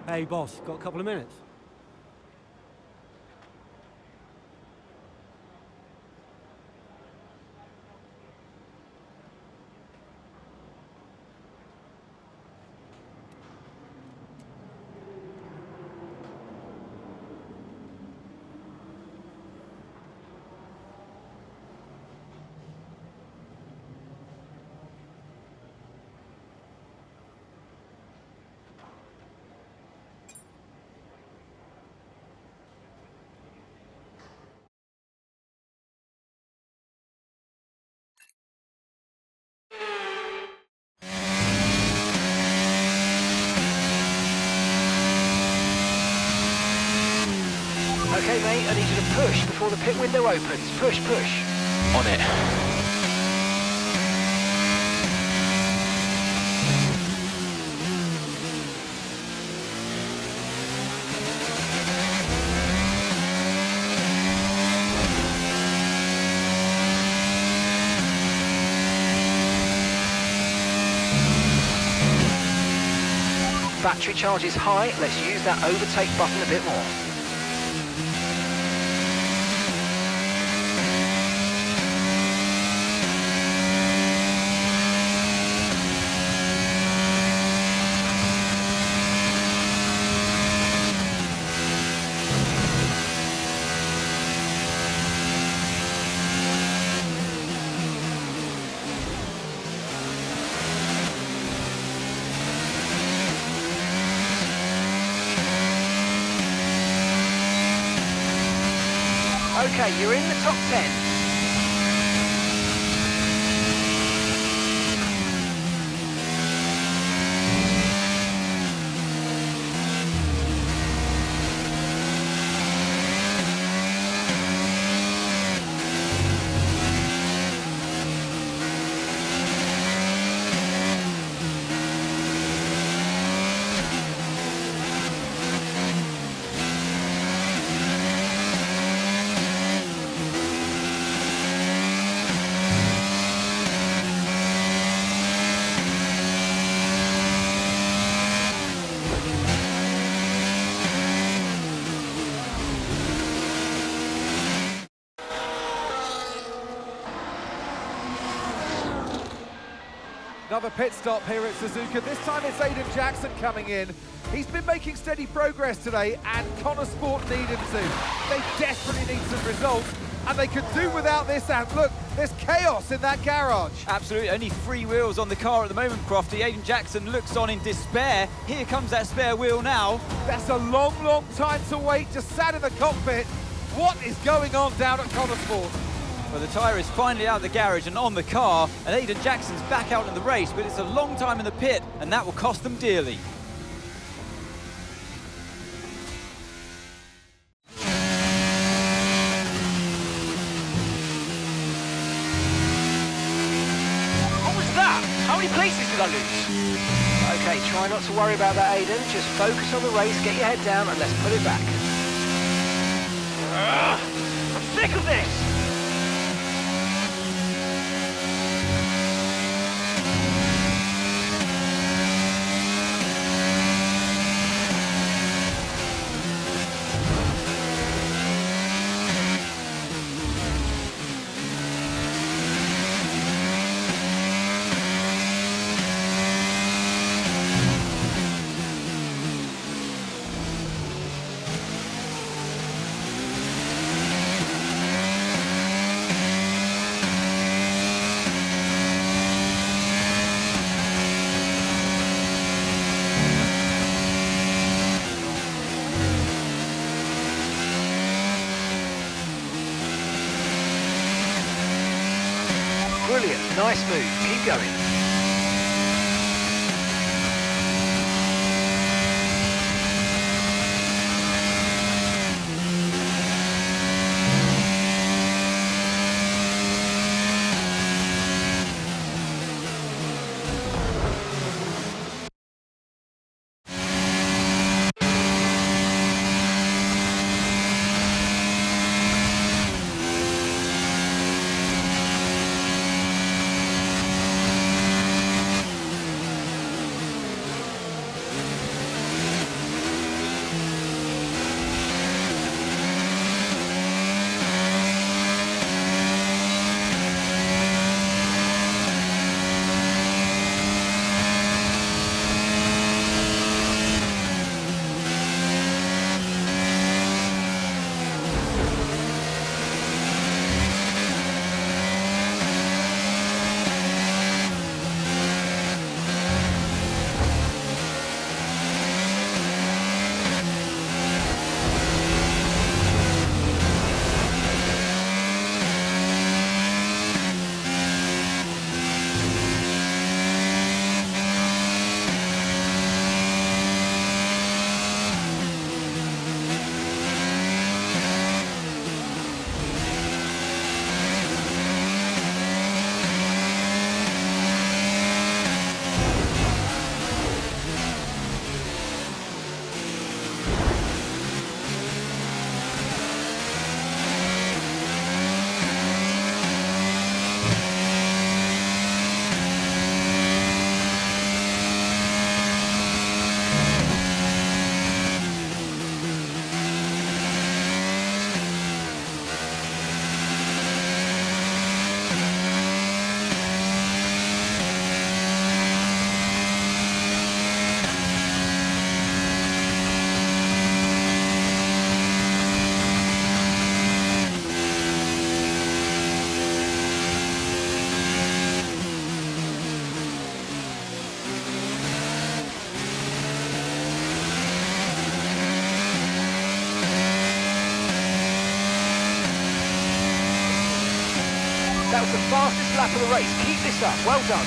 Hey boss, got a couple of minutes? Okay, mate, I need you to push before the pit window opens. Push, push. On it. Battery charge is high. Let's use that overtake button a bit more. Okay, you're in the top 10. Another pit stop here at Suzuka. This time it's Aiden Jackson coming in. He's been making steady progress today, and Connor Sport need him to. They desperately need some results, and they could do without this. And look, there's chaos in that garage. Absolutely, only 3 wheels on the car at the moment, Crofty. Aiden Jackson looks on in despair. Here comes that spare wheel now. That's a long, long time to wait, just sat in the cockpit. What is going on down at Connor Sport? Well, the tyre is finally out of the garage and on the car, and Aiden Jackson's back out in the race, but it's a long time in the pit, and that will cost them dearly. What was that? How many places did I lose? Okay, try not to worry about that, Aiden. Just focus on the race, get your head down, and let's put it back. I'm sick of this! Brilliant, nice move, keep going. That was the fastest lap of the race. Keep this up. Well done.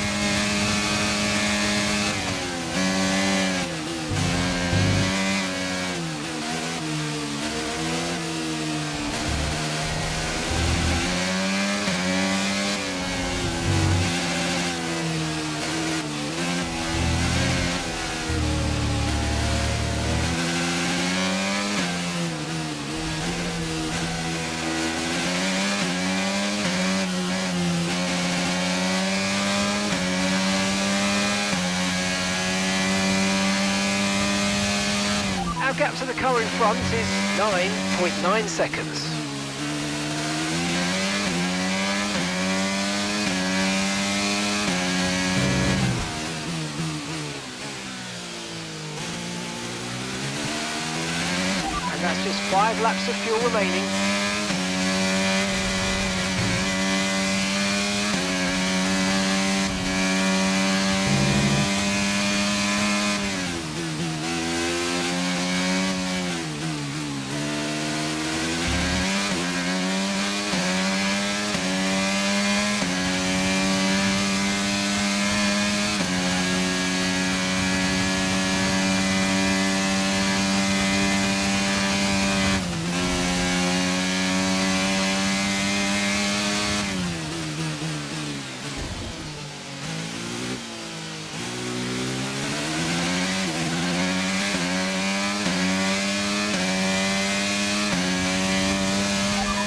Our gap to the car in front is 9.9 seconds. And that's just 5 laps of fuel remaining.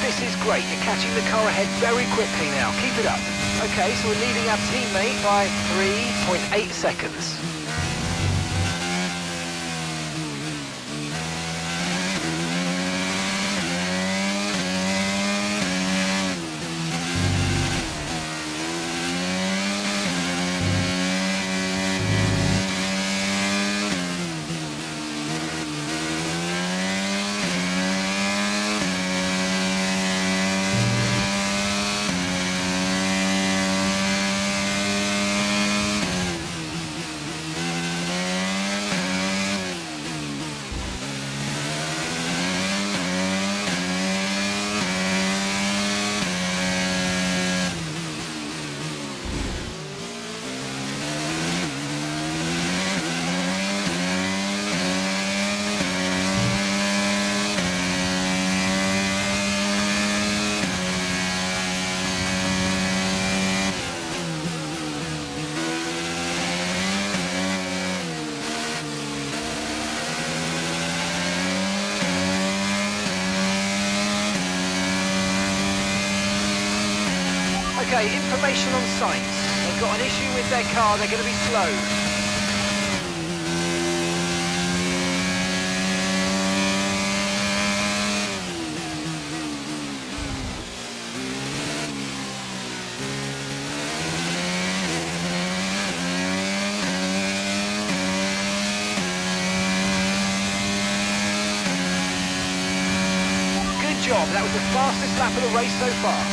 This is great, you're catching the car ahead very quickly now, keep it up. Okay, so we're leading our teammate by 3.8 seconds. Okay, information on sights. They've got an issue with their car, they're going to be slow. Good job, that was the fastest lap of the race so far.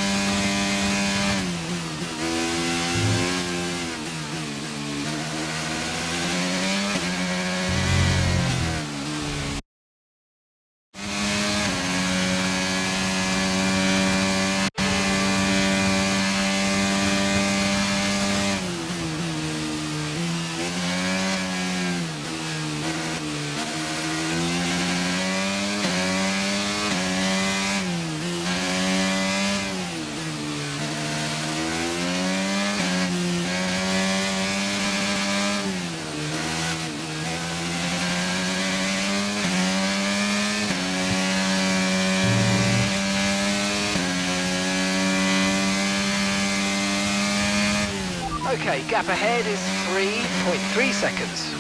Okay, gap ahead is 3.3 seconds.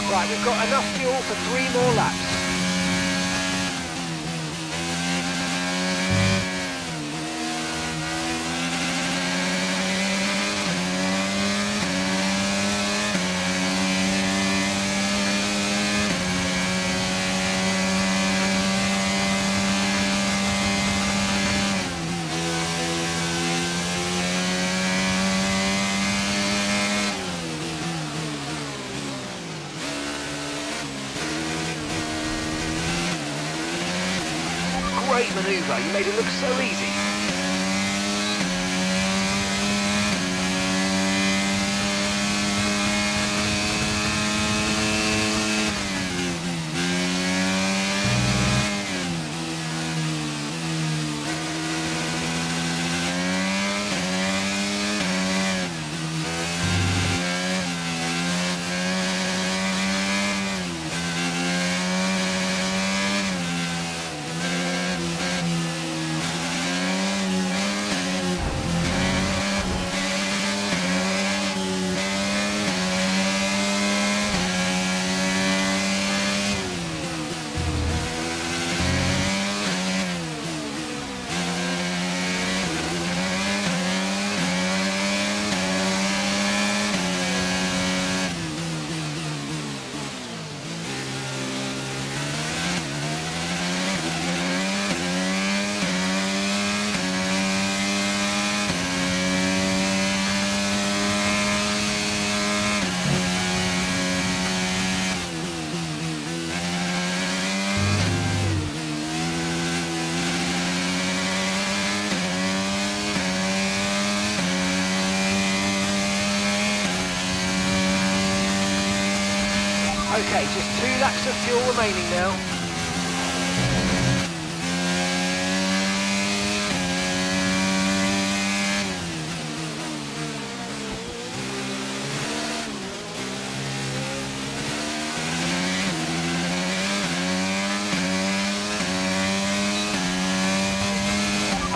Right, we've got enough fuel for 3 more laps. great manoeuvre. You made it look so easy. Okay, just 2 laps of fuel remaining now.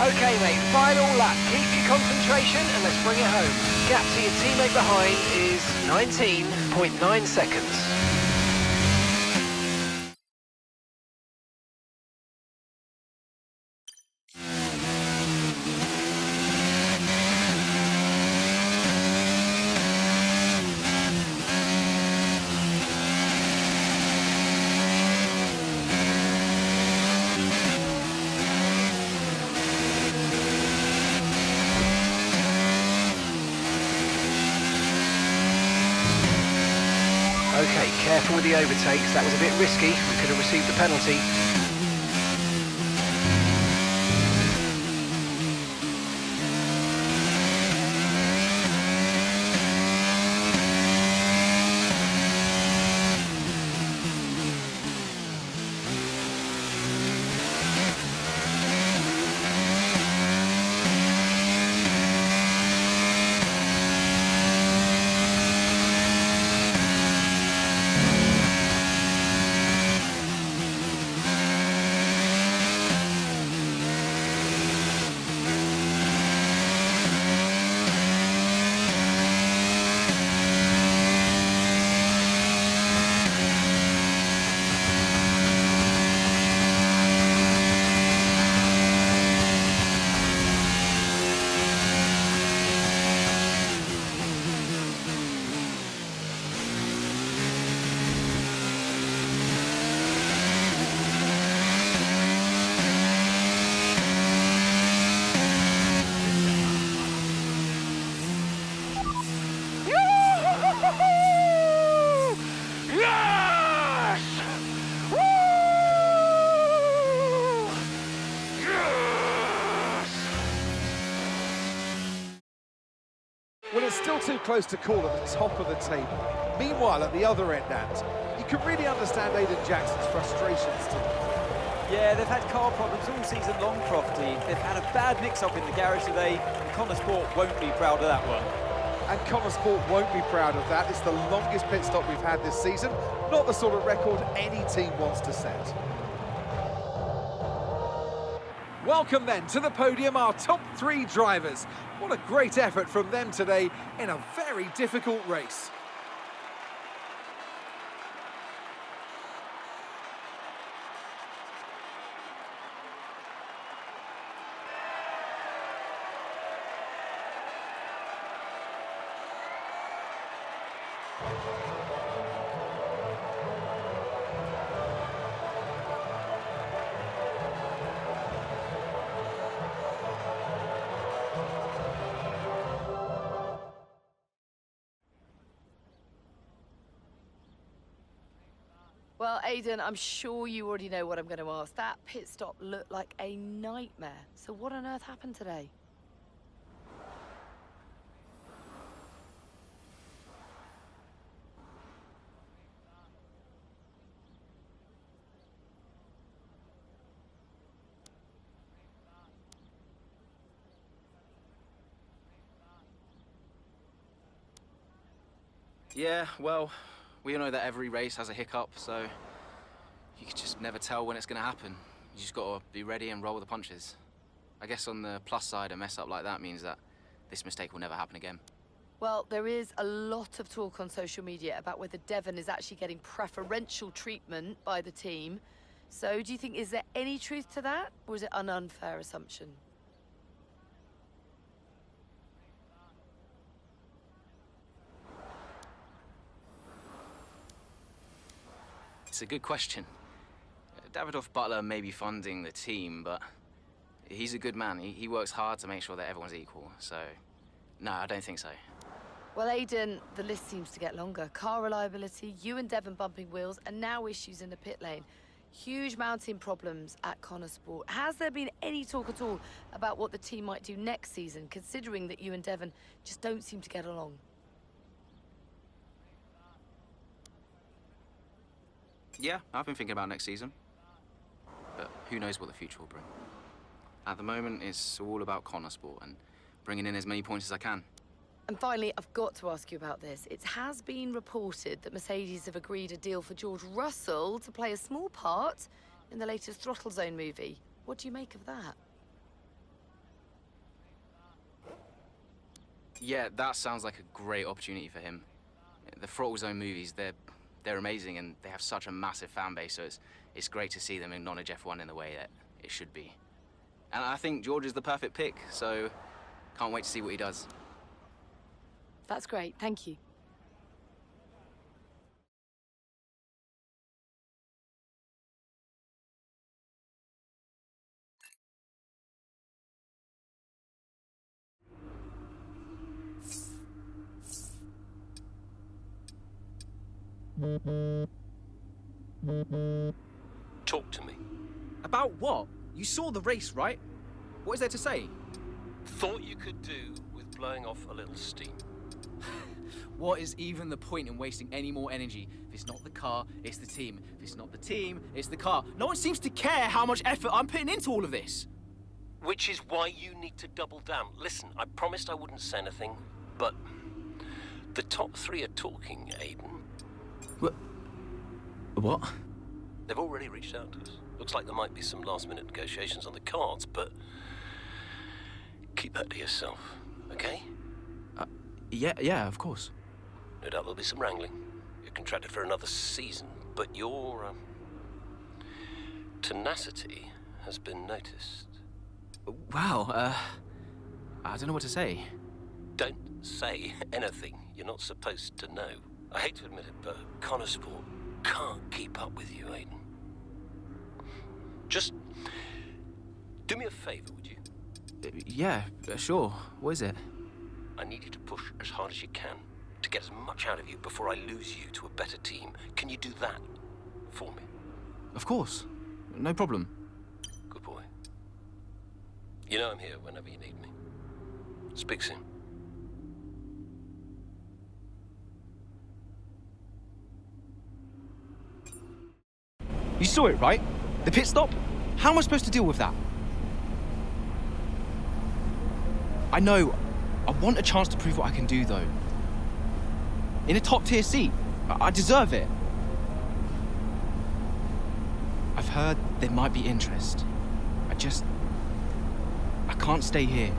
Okay mate, final lap. Keep your concentration and let's bring it home. Gap to your teammate behind is 19.9 seconds. Okay, careful with the overtakes, that was a bit risky, we could have received a penalty. Well, it's still too close to call at the top of the table. Meanwhile, at the other end, and you can really understand Aiden Jackson's frustrations too. Yeah, they've had car problems all season long, Crofty. They've had a bad mix-up in the garage today, and Connor Sport won't be proud of that one. And Connor Sport won't be proud of that. It's the longest pit stop we've had this season. Not the sort of record any team wants to set. Welcome then to the podium, our top 3 drivers. What a great effort from them today in a very difficult race. Well, Aidan, I'm sure you already know what I'm going to ask. That pit stop looked like a nightmare. So what on earth happened today? Yeah, well, we all know that every race has a hiccup, so you can just never tell when it's going to happen. You just got to be ready and roll with the punches. I guess on the plus side, a mess up like that means that this mistake will never happen again. Well, there is a lot of talk on social media about whether Devon is actually getting preferential treatment by the team. So do you think, is there any truth to that, or is it an unfair assumption? It's a good question. Davidoff Butler may be funding the team, but he's a good man. He works hard to make sure that everyone's equal, so no, I don't think so. Well, Aidan, the list seems to get longer. Car reliability, you and Devon bumping wheels, and now issues in the pit lane. Huge mounting problems at Connor Sport. Has there been any talk at all about what the team might do next season, considering that you and Devon just don't seem to get along? Yeah, I've been thinking about next season, but who knows what the future will bring. At the moment, it's all about Connor Sport and bringing in as many points as I can. And finally, I've got to ask you about this. It has been reported that Mercedes have agreed a deal for George Russell to play a small part in the latest Throttle Zone movie. What do you make of that? Yeah, that sounds like a great opportunity for him. The Throttle Zone movies, they're amazing and they have such a massive fan base, so it's great to see them acknowledge F1 in the way that it should be. And I think George is the perfect pick, so can't wait to see what he does. That's great, thank you. Talk to me. About what? You saw the race, right? What is there to say? Thought you could do with blowing off a little steam. What is even the point in wasting any more energy? If it's not the car, it's the team. If it's not the team, it's the car. No one seems to care how much effort I'm putting into all of this. Which is why you need to double down. Listen, I promised I wouldn't say anything, but the top three are talking, Aiden. What? They've already reached out to us. Looks like there might be some last-minute negotiations on the cards, but keep that to yourself, okay? Yeah, of course. No doubt there'll be some wrangling. You're contracted for another season, but your tenacity has been noticed. Wow, I don't know what to say. Don't say anything you're not supposed to know. I hate to admit it, but Connor Sport can't keep up with you, Aiden. Just do me a favor, would you? Yeah, sure. What is it? I need you to push as hard as you can to get as much out of you before I lose you to a better team. Can you do that for me? Of course. No problem. Good boy. You know I'm here whenever you need me. Speak soon. You saw it, right? The pit stop? How am I supposed to deal with that? I know. I want a chance to prove what I can do, though. In a top-tier seat. I deserve it. I've heard there might be interest. I can't stay here.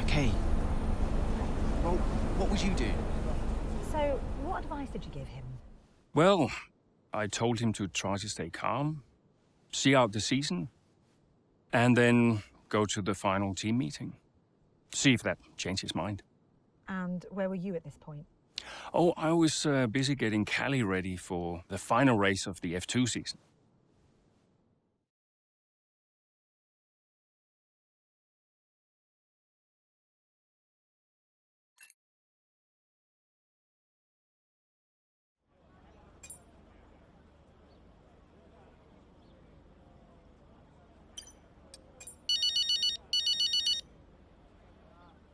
Okay. Well, what would you do? So, what advice did you give him? Well, I told him to try to stay calm, see out the season, and then go to the final team meeting. See if that changed his mind. And where were you at this point? Oh, I was busy getting Callie ready for the final race of the F2 season.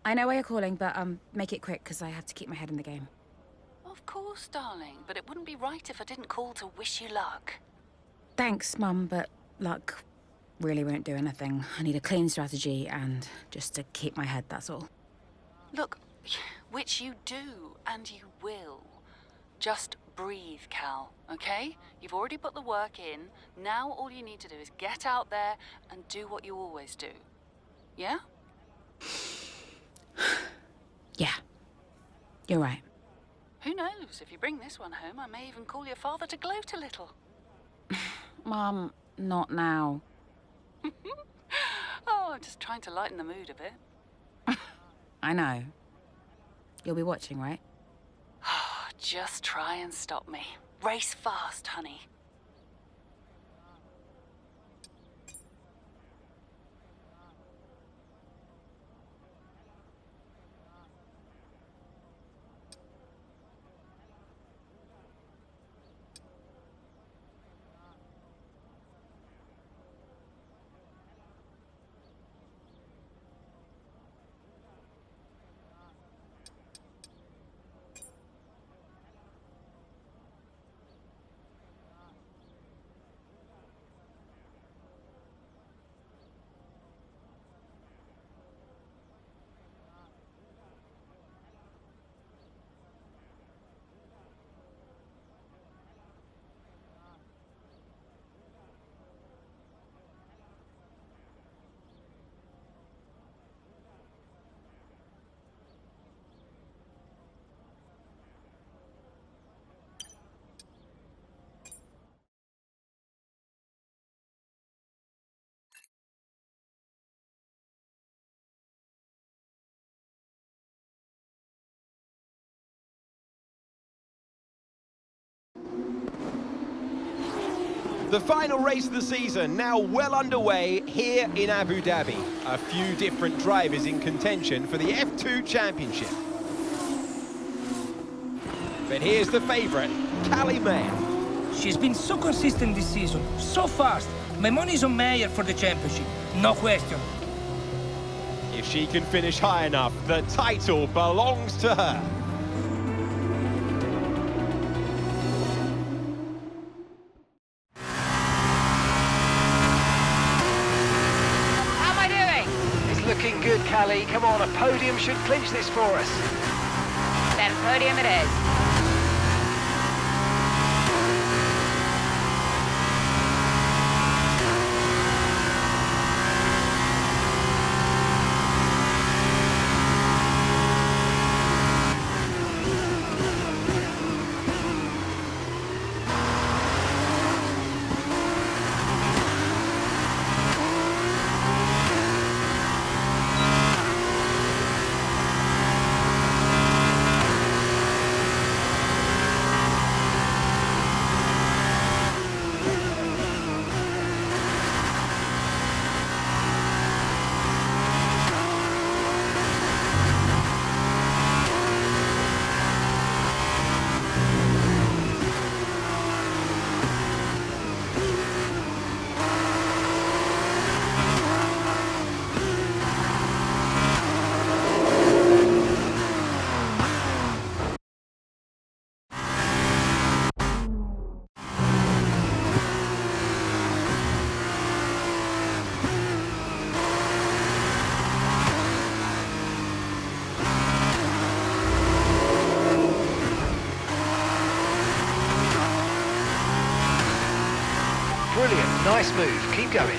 I know why you're calling, but make it quick, because I have to keep my head in the game. Of course, darling, but it wouldn't be right if I didn't call to wish you luck. Thanks, Mum, but luck really won't do anything. I need a clean strategy and just to keep my head, that's all. Look, which you do, and you will. Just breathe, Cal, okay? You've already put the work in. Now all you need to do is get out there and do what you always do. Yeah? Yeah, you're right. Who knows? If you bring this one home, I may even call your father to gloat a little. Mum, not now. Oh, I'm just trying to lighten the mood a bit. I know. You'll be watching, right? Just try and stop me. Race fast, honey. The final race of the season now well underway here in Abu Dhabi. A few different drivers in contention for the F2 Championship. But here's the favourite, Callie. She's been so consistent this season, so fast. My money's on Meyer for the championship, no question. If she can finish high enough, the title belongs to her. Looking good, Callie. Come on, a podium should clinch this for us. Then podium it is. Brilliant, nice move, keep going.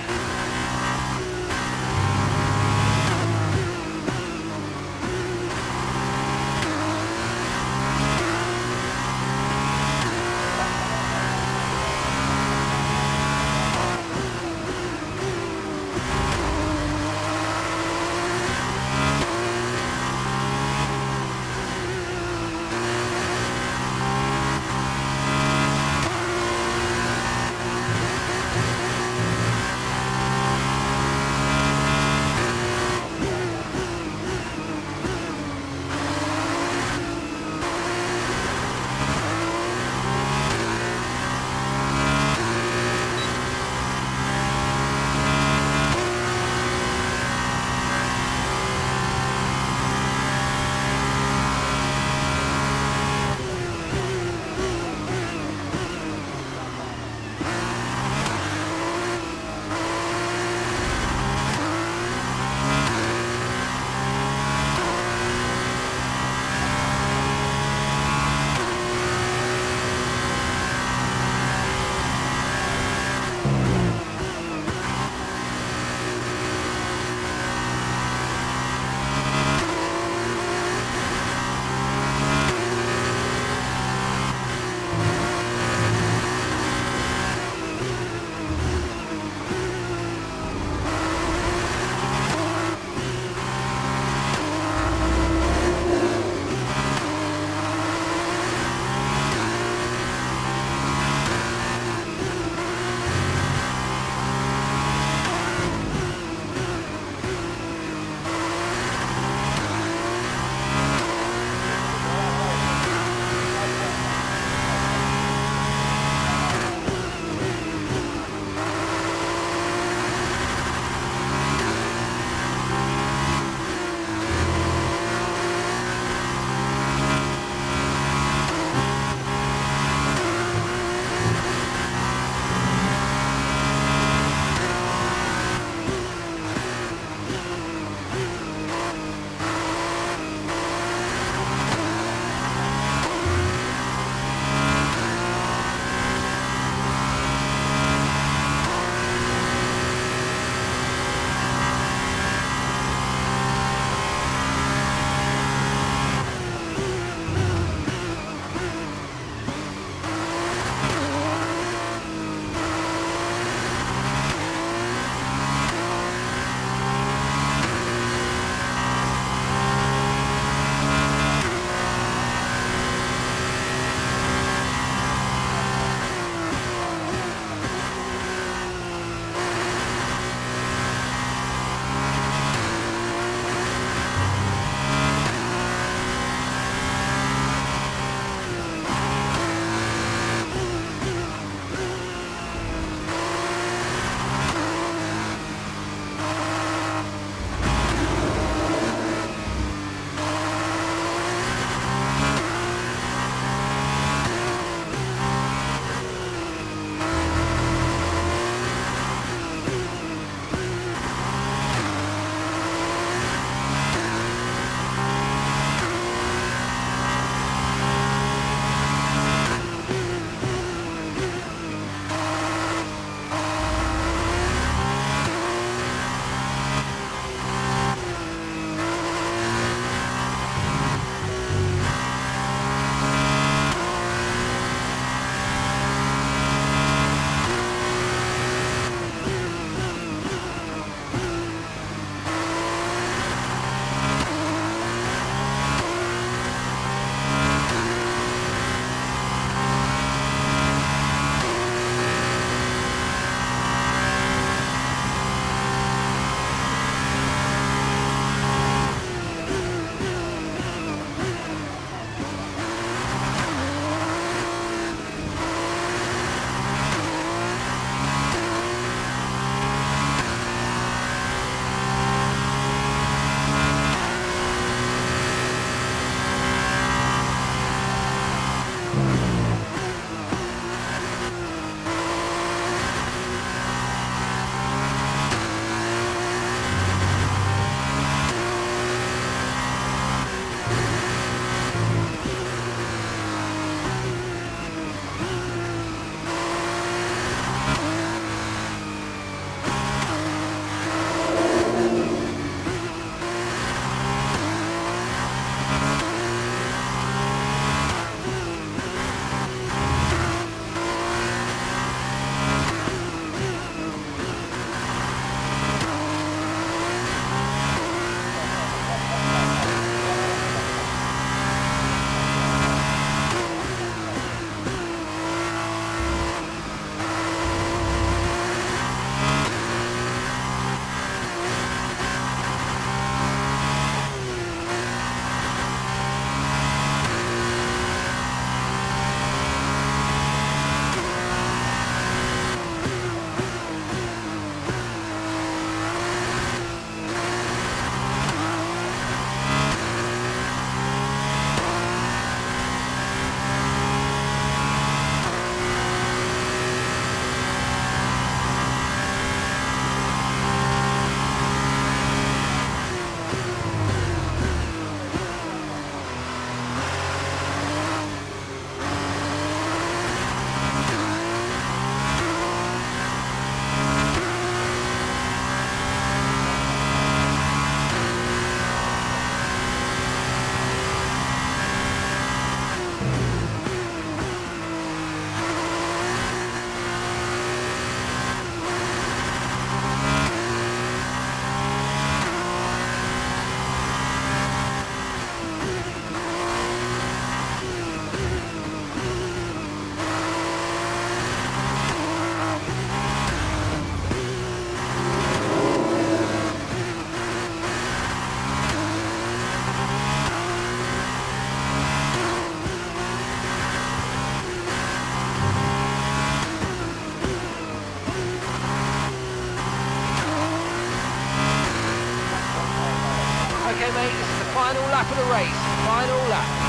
lap of the race, final lap.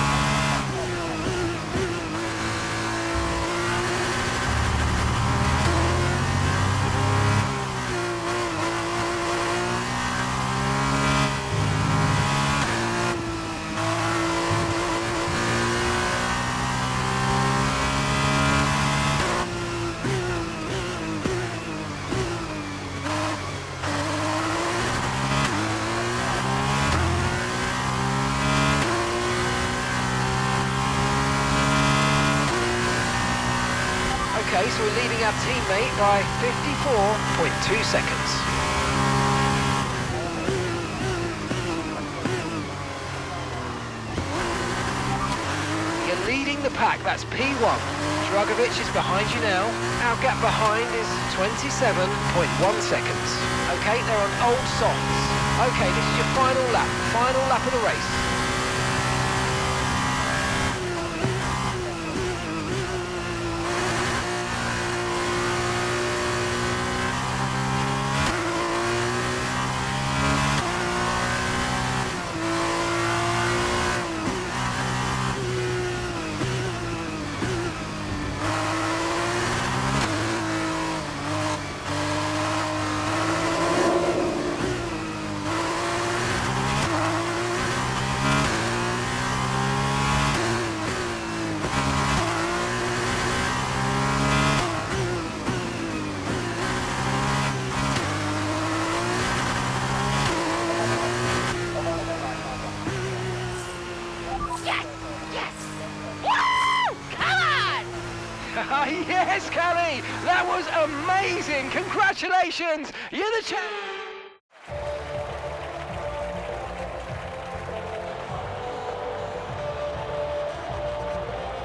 Okay, so we're leading our teammate by 54.2 seconds. You're leading the pack, that's P1. Dragovic is behind you now. Our gap behind is 27.1 seconds. Okay, they're on old softs. Okay, this is your final lap of the race. Yes, Callie! That was amazing! Congratulations! You're the champ!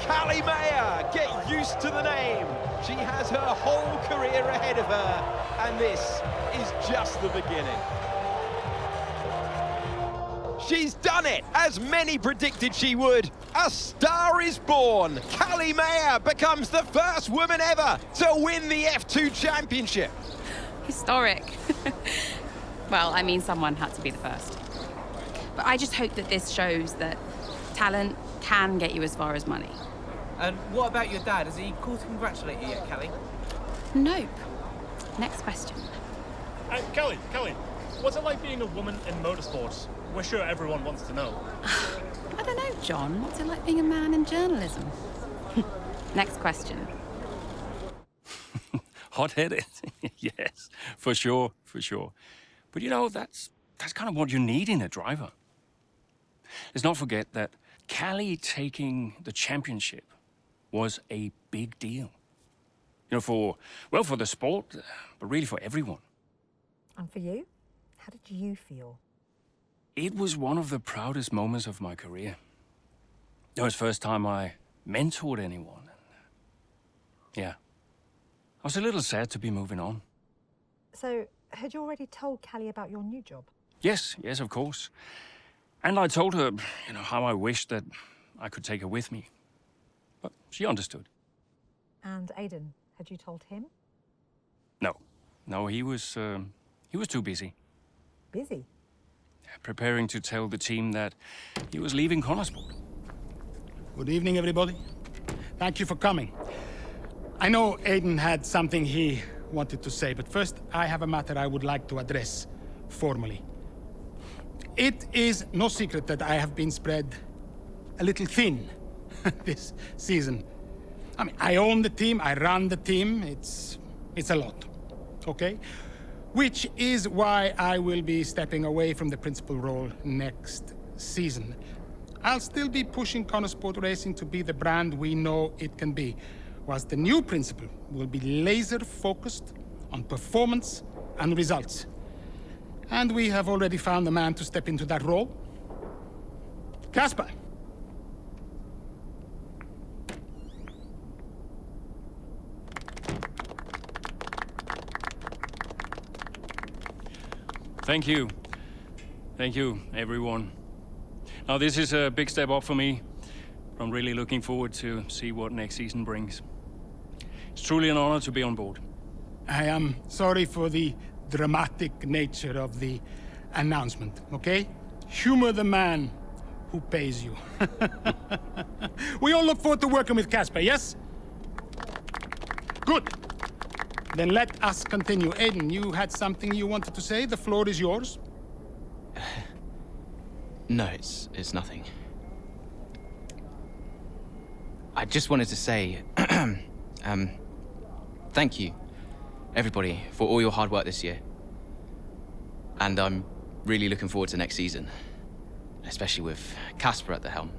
Callie Mayer, get used to the name. She has her whole career ahead of her, and this is just the beginning. She's done it, as many predicted she would. A star is born. Callie Mayer becomes the first woman ever to win the F2 championship. Historic. Well, I mean, someone had to be the first. But I just hope that this shows that talent can get you as far as money. And what about your dad? Has he called to congratulate you yet, Callie? Nope. Next question. Callie, what's it like being a woman in motorsports? We're sure everyone wants to know. I don't know, John. What's it like being a man in journalism? Next question. Hot-headed, yes, for sure. But you know, that's kind of what you need in a driver. Let's not forget that Callie taking the championship was a big deal. You know, for the sport, but really for everyone. And for you? How did you feel? It was one of the proudest moments of my career. It was the first time I mentored anyone. Yeah. I was a little sad to be moving on. So, had you already told Callie about your new job? Yes, of course. And I told her, you know, how I wished that I could take her with me. But she understood. And Aiden, had you told him? No, he was too busy. Busy? Preparing to tell the team that he was leaving Connorsport. Good evening, everybody. Thank you for coming. I know Aiden had something he wanted to say, but first I have a matter I would like to address formally. It is no secret that I have been spread a little thin this season. I mean, I own the team, I run the team, it's a lot, okay? Which is why I will be stepping away from the principal role next season. I'll still be pushing Connorsport Racing to be the brand we know it can be, whilst the new principal will be laser-focused on performance and results. And we have already found the man to step into that role. Casper. Thank you. Thank you, everyone. Now, this is a big step up for me. I'm really looking forward to see what next season brings. It's truly an honor to be on board. I am sorry for the dramatic nature of the announcement, okay? Humor the man who pays you. We all look forward to working with Casper, yes? Good. Then let us continue. Aiden, you had something you wanted to say? The floor is yours. No, it's nothing. I just wanted to say, thank you, everybody, for all your hard work this year. And I'm really looking forward to next season, especially with Casper at the helm.